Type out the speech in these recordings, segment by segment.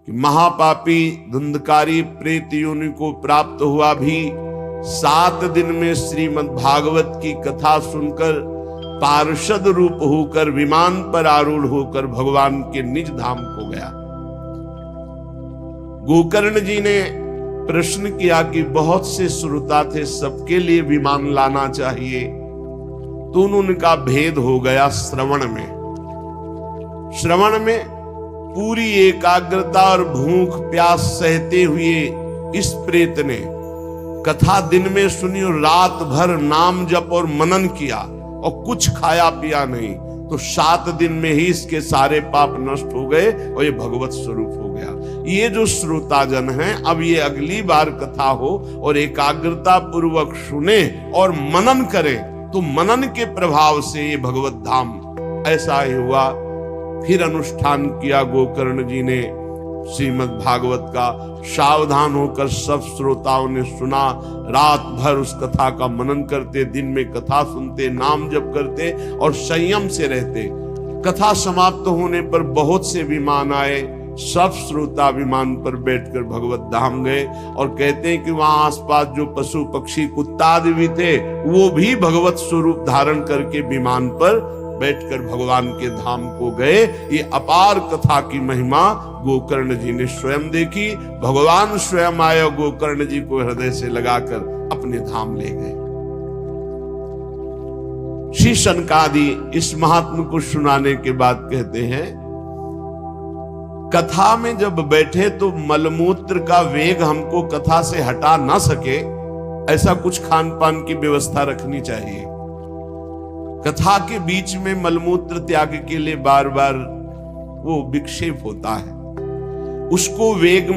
कि महापापी धुंधकारी प्रेत योनि को प्राप्त हुआ भी 7 दिन में श्रीमद् भागवत की कथा सुनकर पार्षद रूप होकर विमान पर आरूढ़ होकर भगवान के निज धाम को गया। गोकर्ण जी ने प्रश्न किया कि बहुत से श्रोता थे, सबके लिए विमान लाना चाहिए, तो उनका भेद हो गया श्रवण में। श्रवण में पूरी एकाग्रता और भूख प्यास सहते हुए इस प्रेत ने कथा दिन में सुनी और रात भर नाम जप और मनन किया और कुछ खाया पिया नहीं, तो 7 दिन में ही इसके सारे पाप नष्ट हो गए और ये भगवत स्वरूप हो गया। ये जो श्रोताजन हैं, अब ये अगली बार कथा हो और एकाग्रता पूर्वक सुने और मनन करें, तो मनन के प्रभाव से ये भगवत धाम ऐसा ही हुआ। फिर अनुष्ठान किया गोकर्ण जी ने श्रीमद् भागवत का। सावधान होकर सब श्रोताओं ने सुना। रात भर उस कथा का मनन करते, दिन में कथा सुनते, नाम जप करते और संयम से रहते। कथा समाप्त होने पर बहुत से विमान आए। सब श्रोता विमान पर बैठकर भगवत धाम गए और कहते हैं कि वहां आसपास जो पशु पक्षी कुत्ता आदि भी थे, वो भी भगवत स्वरूप धारण करके विमान पर बैठकर भगवान के धाम को गए। ये अपार कथा की महिमा गोकर्ण जी ने स्वयं देखी। भगवान स्वयं आए, गोकर्ण जी को हृदय से लगाकर अपने धाम ले गए। श्री शनकादि इस महात्मा को सुनाने के बाद कहते हैं, कथा में जब बैठे तो मलमूत्र का वेग हमको कथा से हटा ना सके, ऐसा कुछ खान पान की व्यवस्था रखनी चाहिए। कथा के बीच में मलमूत्र त्याग के लिए बार बार वो विक्षेप होता है। उसको वेग,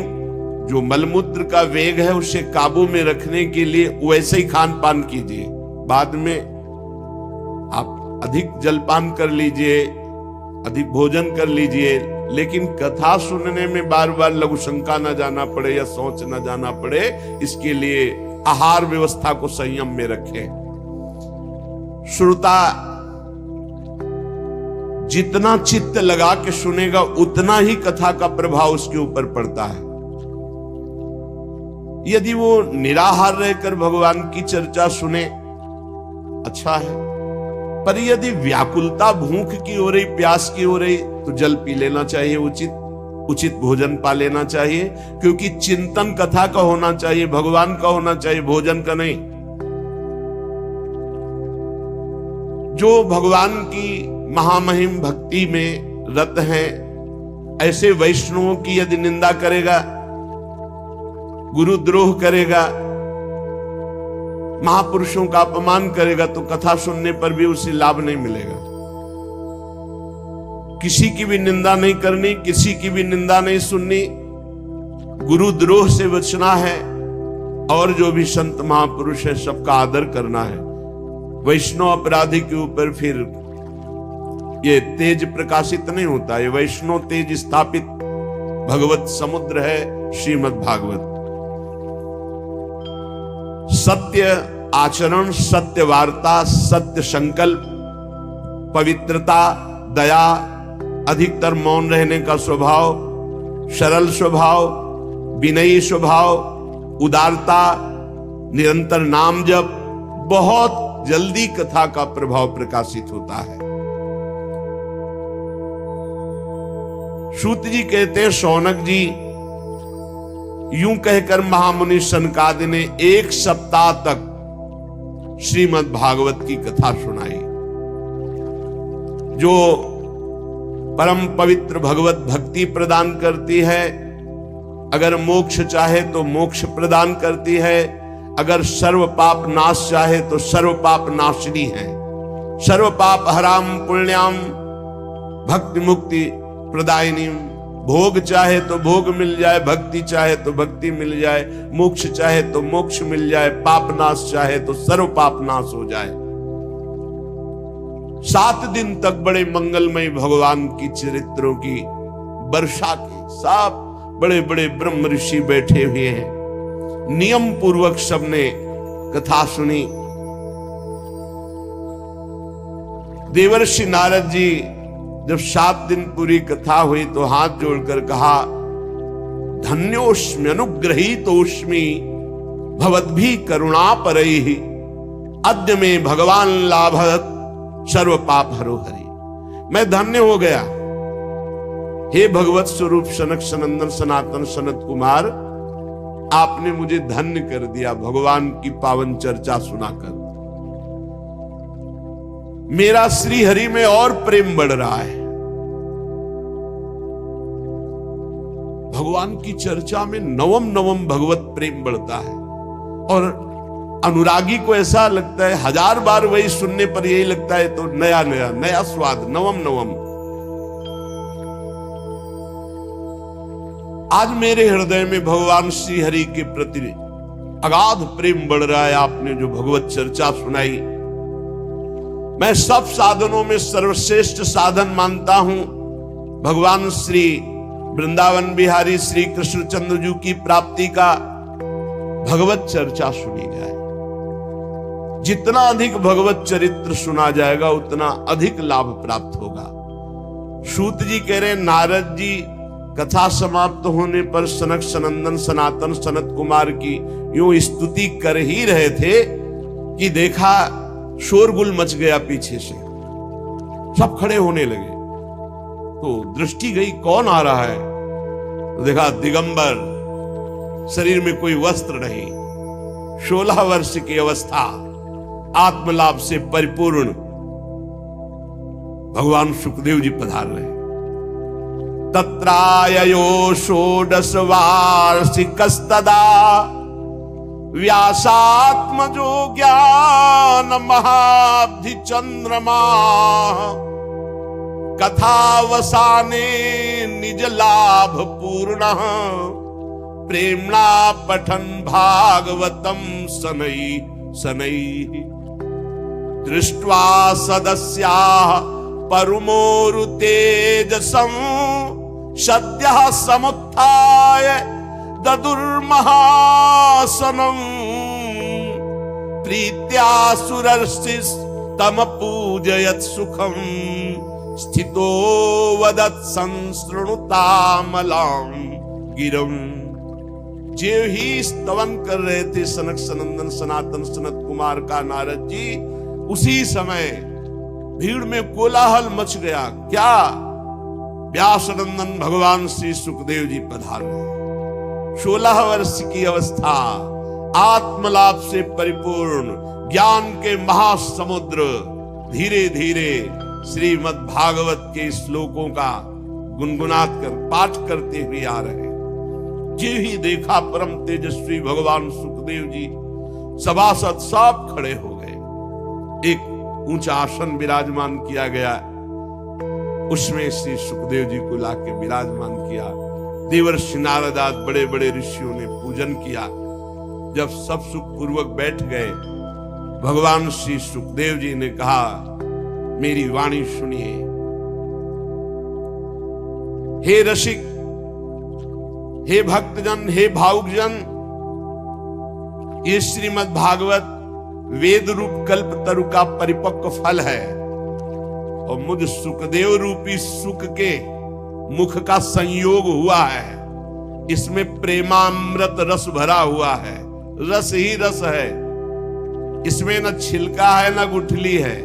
जो मलमूत्र का वेग है, उसे काबू में रखने के लिए वैसे ही खान पान कीजिए। बाद में आप अधिक जलपान कर लीजिए, अधिक भोजन कर लीजिए, लेकिन कथा सुनने में बार बार लघु शंका न जाना पड़े या सोच न जाना पड़े, इसके लिए आहार व्यवस्था को संयम में रखें। श्रोता जितना चित्त लगा के सुनेगा, उतना ही कथा का प्रभाव उसके ऊपर पड़ता है। यदि वो निराहार रहकर भगवान की चर्चा सुने, अच्छा है, पर यदि व्याकुलता भूख की हो रही, प्यास की हो रही, तो जल पी लेना चाहिए, उचित भोजन पा लेना चाहिए, क्योंकि चिंतन कथा का होना चाहिए, भगवान का होना चाहिए, भोजन का नहीं। जो भगवान की महामहिम भक्ति में रत हैं, ऐसे वैष्णवों की यदि निंदा करेगा, गुरुद्रोह करेगा, महापुरुषों का अपमान करेगा, तो कथा सुनने पर भी उसे लाभ नहीं मिलेगा। किसी की भी निंदा नहीं करनी, किसी की भी निंदा नहीं सुननी, गुरुद्रोह से बचना है, और जो भी संत महापुरुष है सबका आदर करना है। वैष्णव अपराधी के ऊपर फिर ये तेज प्रकाशित नहीं होता। ये वैष्णव तेज स्थापित भगवत समुद्र है श्रीमद् भागवत। सत्य आचरण, सत्य वार्ता, सत्य संकल्प, पवित्रता, दया, अधिकतर मौन रहने का स्वभाव, सरल स्वभाव, विनयी स्वभाव, उदारता, निरंतर नाम जप, बहुत जल्दी कथा का प्रभाव प्रकाशित होता है। सूत जी कहते हैं, शौनक जी, यूं कहकर महामुनि सनकादि ने 1 सप्ताह तक श्रीमद् भागवत की कथा सुनाई। जो परम पवित्र भगवत भक्ति प्रदान करती है, अगर मोक्ष चाहे तो मोक्ष प्रदान करती है, अगर सर्व पाप नाश चाहे तो सर्व पाप नाशिनी है। सर्व पाप हराम पुण्याम भक्ति मुक्ति प्रदायिनी। भोग चाहे तो भोग मिल जाए, भक्ति चाहे तो भक्ति मिल जाए, मोक्ष चाहे तो मोक्ष मिल जाए, पाप नाश चाहे तो सर्व पाप नाश हो जाए। 7 दिन तक बड़े मंगलमय भगवान की चरित्रों की वर्षा की, सब बड़े बड़े ब्रह्म ऋषि बैठे हुए हैं, नियम पूर्वक सबने कथा सुनी। देवर्षि नारद जी जब 7 दिन पूरी कथा हुई तो हाथ जोड़कर कहा धन्योस्मि अनुग्रहीतोस्मि भवद्भिः करुणा परैः अद्य में भगवान लाभत सर्व पाप हरो हरि। मैं धन्य हो गया हे भगवत स्वरूप सनक सनंदन सनातन सनत कुमार, आपने मुझे धन्य कर दिया भगवान की पावन चर्चा सुनाकर। मेरा श्री हरि में और प्रेम बढ़ रहा है। भगवान की चर्चा में नवम नवम भगवत प्रेम बढ़ता है और अनुरागी को ऐसा लगता है 1000 बार वही सुनने पर यही लगता है तो नया नया नया स्वाद, नवम नवम। आज मेरे हृदय में भगवान श्री हरि के प्रति अगाध प्रेम बढ़ रहा है। आपने जो भगवत चर्चा सुनाई, मैं सब साधनों में सर्वश्रेष्ठ साधन मानता हूं भगवान श्री वृंदावन बिहारी श्री कृष्णचंद्र जी की प्राप्ति का भगवत चर्चा सुनी जाए। जितना अधिक भगवत चरित्र सुना जाएगा उतना अधिक लाभ प्राप्त होगा। सूत जी कह रहे नारद जी कथा समाप्त होने पर सनक सनंदन सनातन सनत कुमार की यूं स्तुति कर ही रहे थे कि देखा शोरगुल मच गया, पीछे से सब खड़े होने लगे। तो दृष्टि गई कौन आ रहा है, तो देखा दिगंबर, शरीर में कोई वस्त्र नहीं, 16 वर्ष की अवस्था, आत्मलाभ से परिपूर्ण भगवान सुखदेव जी पधार रहे। तत्राययो 16 वार्षिकस्तदा व्यासात्मजो ज्ञान महाब्धि चंद्रमा कथावसाने निज लाभ पूर्ण प्रेमणा पठन भागवतम शनै शनै दृष्ट्वा सदस्या परमोरु तेजसं सद्यः समुत्थाय ददुर्महासनं प्रीत्या सुरर्षिस्तम पूजयत् सुखं स्थितो वदत् संसृणुतामलां गिरं। जे ही स्तवन कर रहे थे सनक सनंदन सनातन सनत कुमार का नारद जी, उसी समय भीड़ में कोलाहल मच गया। क्या? व्यासनंदन भगवान श्री सुखदेव जी पधारे। 16 वर्ष की अवस्था, आत्मलाभ से परिपूर्ण, ज्ञान के महासमुद्र, धीरे धीरे श्रीमद् भागवत के श्लोकों का गुनगुनात कर पाठ करते हुए आ रहे। जी ही देखा परम तेजस्वी भगवान सुखदेव जी, सभासद सब खड़े हो गए। एक ऊंचा आसन विराजमान किया गया, उसमें श्री सुखदेव जी को लाके विराजमान किया। देवर्षि नारद आदि बड़े बड़े ऋषियों ने पूजन किया। जब सब सुख पूर्वक बैठ गए, भगवान श्री सुखदेव जी ने कहा, मेरी वाणी सुनिए। हे रसिक, हे भक्तजन, हे भावुकजन, ये श्रीमद् भागवत वेद रूप कल्प तरु का परिपक्व फल है और मुझ सुखदेव रूपी सुख के मुख का संयोग हुआ है। इसमें प्रेमामृत रस भरा हुआ है, रस ही रस है। इसमें न छिलका है न गुठली है।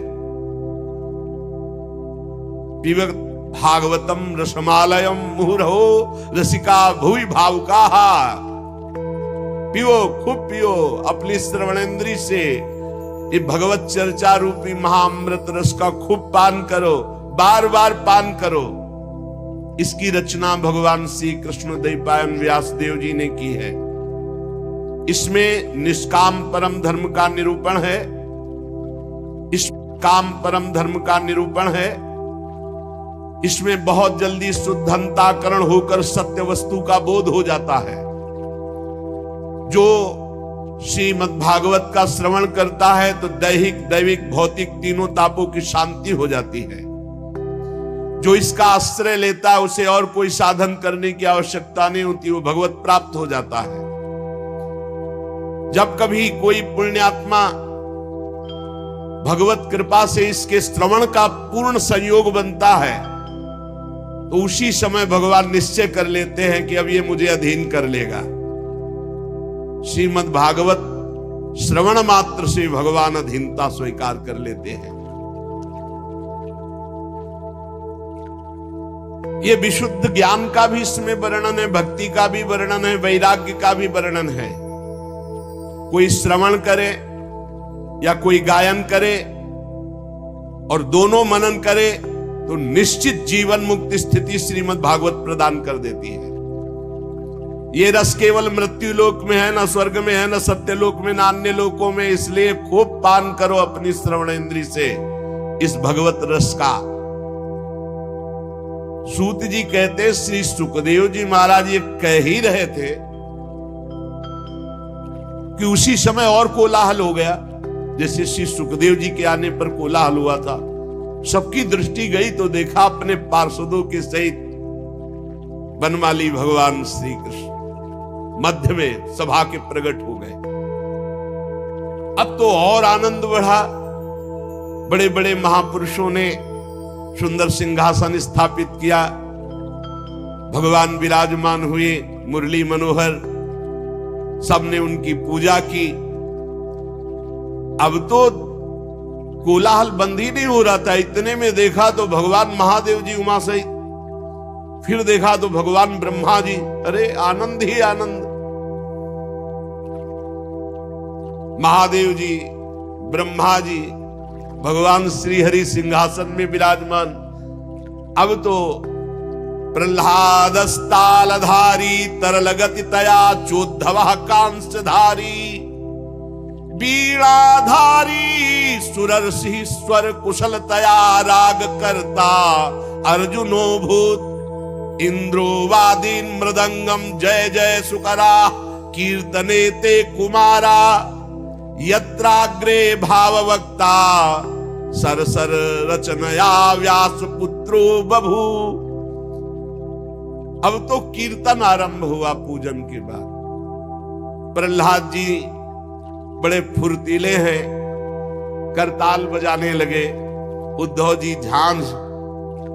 पिबत भागवतम रसमालयम मुहुरहो रसिका भुवि भावुकाः। पियो, खूब पियो, अपनी श्रवणेंद्री से ये भगवत चर्चा रूपी महाअमृत रस का खूब पान करो, बार बार पान करो। इसकी रचना भगवान श्री कृष्ण द्वैपायन व्यासदेव जी ने की है। इसमें निष्काम परम धर्म का निरूपण है, इस काम परम धर्म का निरूपण है। इसमें बहुत जल्दी शुद्धंताकरण होकर सत्य वस्तु का बोध हो जाता है। जो श्रीमद् भागवत का श्रवण करता है तो दैहिक दैविक भौतिक तीनों तापों की शांति हो जाती है। जो इसका आश्रय लेता है उसे और कोई साधन करने की आवश्यकता नहीं होती, वो भगवत प्राप्त हो जाता है। जब कभी कोई पुण्यात्मा भगवत कृपा से इसके श्रवण का पूर्ण संयोग बनता है तो उसी समय भगवान निश्चय कर लेते हैं कि अब ये मुझे अधीन कर लेगा। श्रीमद् भागवत श्रवण मात्र से भगवान अधीनता स्वीकार कर लेते हैं। ये विशुद्ध ज्ञान का भी इसमें वर्णन है, भक्ति का भी वर्णन है, वैराग्य का भी वर्णन है। कोई श्रवण करे या कोई गायन करे और दोनों मनन करे तो निश्चित जीवन मुक्ति स्थिति श्रीमद् भागवत प्रदान कर देती है। ये रस केवल मृत्यु लोक में है, न स्वर्ग में है, न सत्यलोक में, न अन्य लोकों में। इसलिए खूब पान करो अपनी श्रवण इंद्री से इस भगवत रस का। सूत जी कहते, श्री सुखदेव जी महाराज ये कह ही रहे थे कि उसी समय और कोलाहल हो गया, जैसे श्री सुखदेव जी के आने पर कोलाहल हुआ था। सबकी दृष्टि गई तो देखा अपने पार्षदों के सहित बनमाली भगवान श्री कृष्ण मध्य में सभा के प्रकट हो गए। अब तो और आनंद बढ़ा। बड़े बड़े महापुरुषों ने सुंदर सिंहासन स्थापित किया, भगवान विराजमान हुए, मुरली मनोहर, सबने उनकी पूजा की। अब तो कोलाहल बंद ही नहीं हो रहा था। इतने में देखा तो भगवान महादेव जी उमा सहित, फिर देखा तो भगवान ब्रह्मा जी। अरे आनंद ही आनंद। महादेव जी, ब्रह्मा जी, भगवान श्री हरि सिंहासन में विराजमान। अब तो प्रह्लादस्तालधारी तरलगति तया चोद्धव कांसधारी वीणाधारी सुरर्षि स्वर कुशलतया राग करता अर्जुनो भूत इंद्रो वादीन मृदंगम जय जय सुकरा कीर्तने ते कुमारा यत्राग्रे भाववक्ता सरसर रचनया व्यास पुत्रो बभू। अब तो कीर्तन आरंभ हुआ पूजन के बाद। प्रहलाद जी बड़े फुर्तीले हैं, करताल बजाने लगे। उद्धव जी झांझ,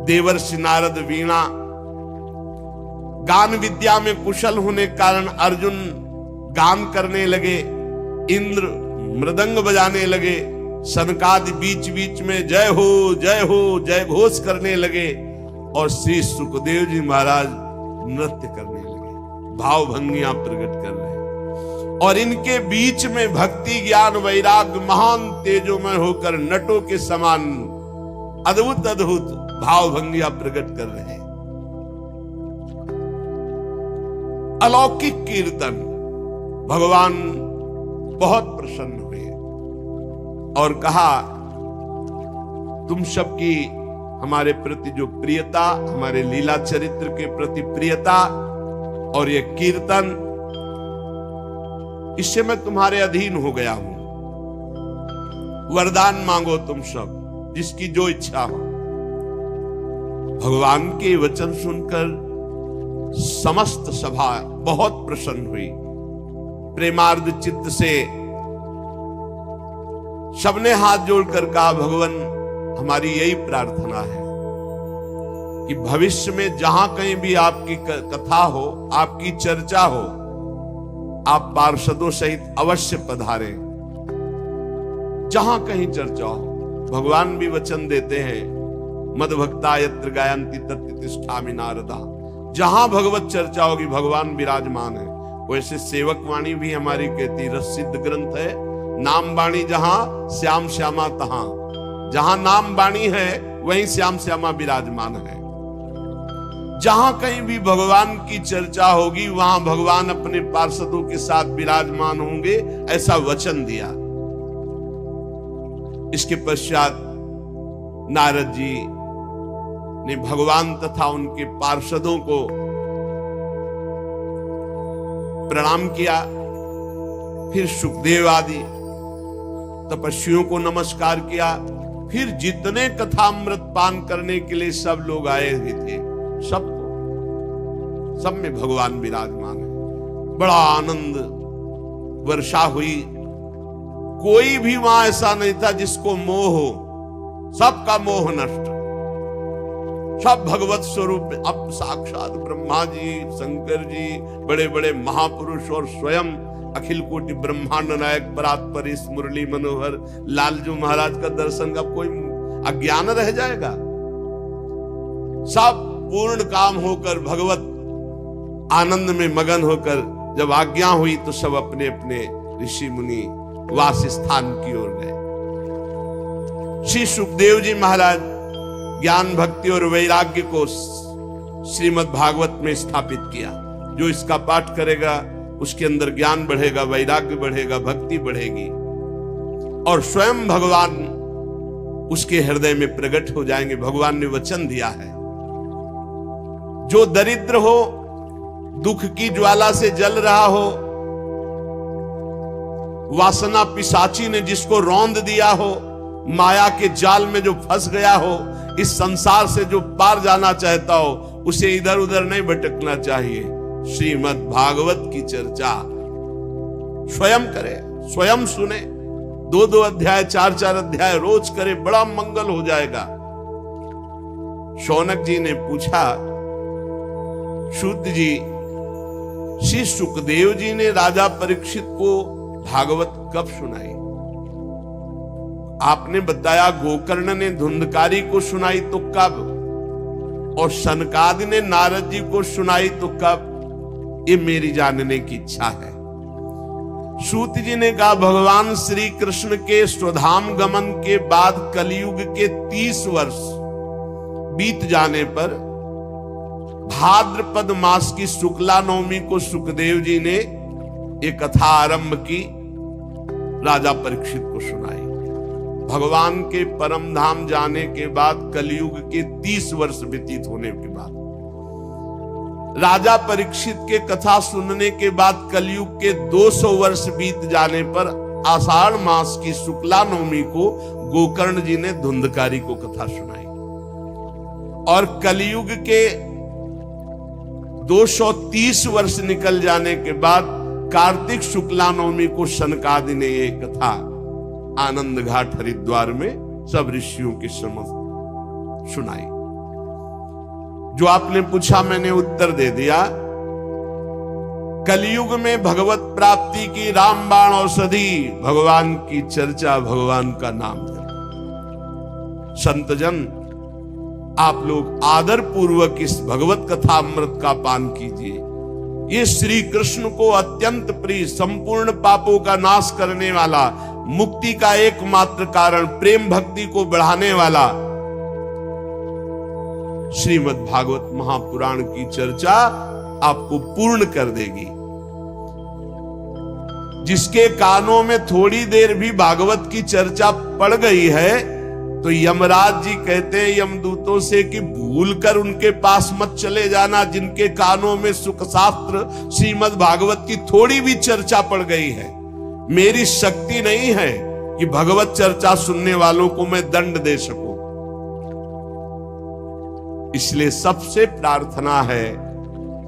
देवर्षि नारद वीणा। गान विद्या में कुशल होने कारण अर्जुन गान करने लगे, इंद्र मृदंग बजाने लगे, सनकादि बीच बीच में जय हो जय घोष करने लगे और श्री सुखदेव जी महाराज नृत्य करने लगे, भाव भंगियां प्रकट कर रहे हैं। और इनके बीच में भक्ति ज्ञान वैराग्य महान तेजोमय होकर नटों के समान अद्भुत अद्भुत भाव भंगियां प्रकट कर रहे हैं। अलौकिक कीर्तन। भगवान बहुत प्रसन्न हुए और कहा, तुम सबकी हमारे प्रति जो प्रियता, हमारे लीला चरित्र के प्रति प्रियता और ये कीर्तन, इससे मैं तुम्हारे अधीन हो गया हूं। वरदान मांगो तुम सब, जिसकी जो इच्छा हो। भगवान के वचन सुनकर समस्त सभा बहुत प्रसन्न हुई। प्रेमार्द चित्त से सबने हाथ जोड़कर कहा, भगवान हमारी यही प्रार्थना है कि भविष्य में जहां कहीं भी आपकी कथा हो, आपकी चर्चा हो, आप पार्षदों सहित अवश्य पधारें। जहां कहीं चर्चा हो, भगवान भी वचन देते हैं, मद्भक्ता यत्र गायन्ति तत्र तिष्ठामि नारदा। जहां भगवत चर्चा होगी भगवान विराजमान है। वैसे सेवक वाणी भी हमारी कहती, रसिद्ध ग्रंथ है, नाम वाणी जहां श्याम श्यामा तहां। जहां नाम वाणी है वहीं श्याम श्यामा विराजमान है। जहां कहीं भी भगवान की चर्चा होगी वहां भगवान अपने पार्षदों के साथ विराजमान होंगे, ऐसा वचन दिया। इसके पश्चात नारद जी ने भगवान तथा उनके पार्षदों को प्रणाम किया। फिर सुखदेव आदि तपस्वियों को नमस्कार किया। फिर जितने कथामृत पान करने के लिए सब लोग आए हुए थे, सब में भगवान विराजमान है। बड़ा आनंद वर्षा हुई। कोई भी वहां ऐसा नहीं था जिसको मोह हो, सबका मोह नष्ट। सब भगवत स्वरूप। अब साक्षात ब्रह्मा जी, शंकर जी, बड़े बड़े महापुरुष और स्वयं अखिल कोटि ब्रह्मांड नायक परात्पर इस मुरली मनोहर लालजू महाराज का दर्शन का कोई अज्ञान रह जाएगा। सब पूर्ण काम होकर भगवत आनंद में मगन होकर जब आज्ञा हुई तो सब अपने अपने ऋषि मुनि वास स्थान की ओर गए। श्री सुखदेव जी महाराज ज्ञान भक्ति और वैराग्य को श्रीमद् भागवत में स्थापित किया। जो इसका पाठ करेगा उसके अंदर ज्ञान बढ़ेगा, वैराग्य बढ़ेगा, भक्ति बढ़ेगी और स्वयं भगवान उसके हृदय में प्रकट हो जाएंगे। भगवान ने वचन दिया है, जो दरिद्र हो, दुख की ज्वाला से जल रहा हो, वासना पिशाची ने जिसको रौंद दिया हो, माया के जाल में जो फंस गया हो, इस संसार से जो पार जाना चाहता हो, उसे इधर उधर नहीं भटकना चाहिए। श्रीमद् भागवत की चर्चा स्वयं करे, स्वयं सुने, 2-2 अध्याय 4-4 अध्याय रोज करे, बड़ा मंगल हो जाएगा। शौनक जी ने पूछा, शुद्ध जी, श्री सुखदेव जी ने राजा परीक्षित को भागवत कब सुनाई? आपने बताया गोकर्ण ने धुंधकारी को सुनाई तो कब, और सनकादि ने नारद जी को सुनाई तो कब? ये मेरी जानने की इच्छा है। सूत जी ने कहा, भगवान श्री कृष्ण के स्वधाम गमन के बाद कलयुग के 30 वर्ष बीत जाने पर भाद्रपद मास की शुक्ला नवमी को सुखदेव जी ने एक कथा आरंभ की, राजा परीक्षित को सुनाई। भगवान के परम धाम जाने के बाद कलयुग के 30 वर्ष व्यतीत होने के बाद, राजा परीक्षित के कथा सुनने के बाद कलयुग के 200 वर्ष बीत जाने पर आषाढ़ मास की शुक्ला नवमी को गोकर्ण जी ने धुंधकारी को कथा सुनाई। और कलयुग के 230 वर्ष निकल जाने के बाद कार्तिक शुक्ला नवमी को सनकादि ने ये कथा आनंद घाट हरिद्वार में सब ऋषियों के समक्ष सुनाई। जो आपने पूछा मैंने उत्तर दे दिया। कलयुग में भगवत प्राप्ति की रामबाण औषधि भगवान की चर्चा, भगवान का नाम जप। संतजन, आप लोग आदर पूर्वक इस भगवत कथा अमृत का पान कीजिए। ये श्री कृष्ण को अत्यंत प्रिय, संपूर्ण पापों का नाश करने वाला, मुक्ति का एकमात्र कारण, प्रेम भक्ति को बढ़ाने वाला श्रीमद् भागवत महापुराण की चर्चा आपको पूर्ण कर देगी। जिसके कानों में थोड़ी देर भी भागवत की चर्चा पड़ गई है तो यमराज जी कहते हैं यमदूतों से कि भूल कर उनके पास मत चले जाना, जिनके कानों में सुख शास्त्र श्रीमद् भागवत की थोड़ी भी चर्चा पड़ गई है। मेरी शक्ति नहीं है कि भगवत चर्चा सुनने वालों को मैं दंड दे सकूं। इसलिए सबसे प्रार्थना है,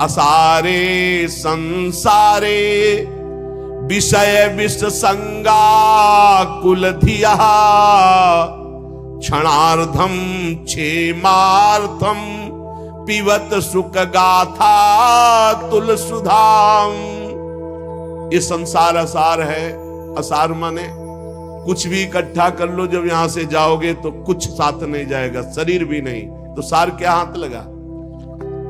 असारे संसारे विषय विष संगा कुल धिया क्षणार्धम क्षेमार्थम पिबत सुख गाथा तुल सुधाम। ये संसार असार है। असार माने कुछ भी इकट्ठा कर लो, जब यहां से जाओगे तो कुछ साथ नहीं जाएगा, शरीर भी नहीं, तो सार क्या हाथ लगा।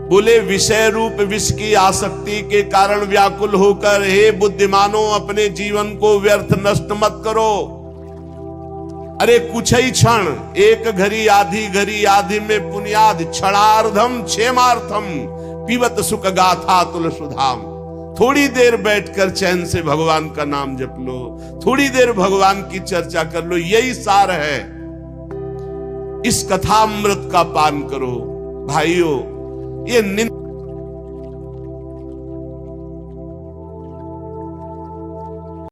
बोले विषय रूप विष की आसक्ति के कारण व्याकुल होकर हे बुद्धिमानों अपने जीवन को व्यर्थ नष्ट मत करो। अरे कुछ ही क्षण, एक घड़ी आधी में पुण्याद क्षणार्धम क्षेमार्थम पिबत सुख गाथा तुल सुधाम। थोड़ी देर बैठकर चैन से भगवान का नाम जप लो, थोड़ी देर भगवान की चर्चा कर लो, यही सार है। इस कथामृत का पान करो भाइयों। ये